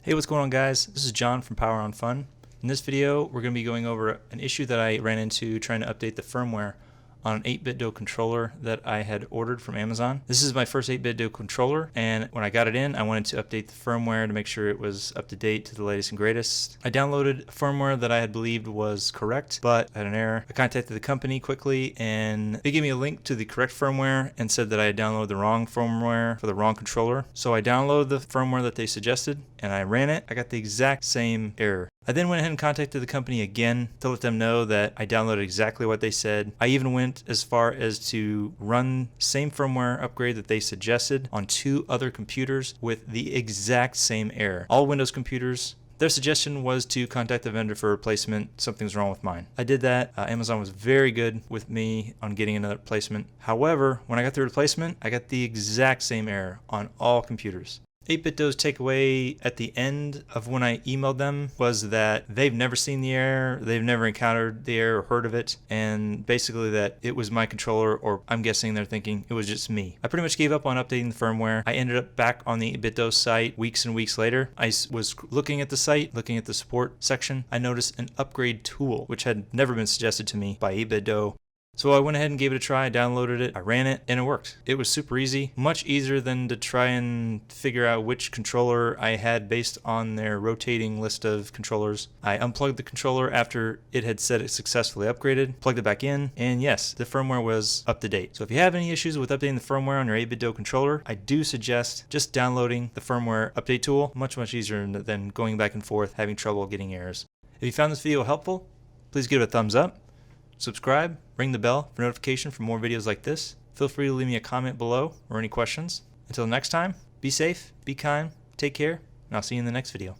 Hey, what's going on, guys? This is John from Power on Fun. In this video, we're going to be going over an issue that I ran into trying to update the firmware on an 8Bitdo controller that I had ordered from Amazon. This is my first 8Bitdo controller, and when I got it in, I wanted to update the firmware to make sure it was up to date to the latest and greatest. I downloaded firmware that I had believed was correct, but I had an error. I contacted the company quickly, and they gave me a link to the correct firmware and said that I had downloaded the wrong firmware for the wrong controller. So I downloaded the firmware that they suggested, and I ran it. I got the exact same error. I then went ahead and contacted the company again to let them know that I downloaded exactly what they said. I even went as far as to run the same firmware upgrade that they suggested on 2 other computers with the exact same error. All Windows computers. Their suggestion was to contact the vendor for a replacement. Something's wrong with mine. I did that. Amazon was very good with me on getting another replacement. However, when I got the replacement, I got the exact same error on all computers. 8Bitdo's takeaway at the end of when I emailed them was that they've never seen the error, they've never encountered the error or heard of it, and basically that it was my controller, or I'm guessing they're thinking it was just me. I pretty much gave up on updating the firmware. I ended up back on the 8Bitdo site weeks and weeks later. I was looking at the site, looking at the support section. I noticed an upgrade tool, which had never been suggested to me by 8Bitdo. So I went ahead and gave it a try, I downloaded it, I ran it, and it worked. It was super easy, much easier than to try and figure out which controller I had based on their rotating list of controllers. I unplugged the controller after it had said it successfully upgraded, plugged it back in, and yes, the firmware was up to date. So if you have any issues with updating the firmware on your 8Bitdo controller, I do suggest just downloading the firmware update tool. Much easier than going back and forth, having trouble getting errors. If you found this video helpful, please give it a thumbs up. Subscribe, ring the bell for notification for more videos like this. Feel free to leave me a comment below or any questions. Until next time, be safe, be kind, take care, and I'll see you in the next video.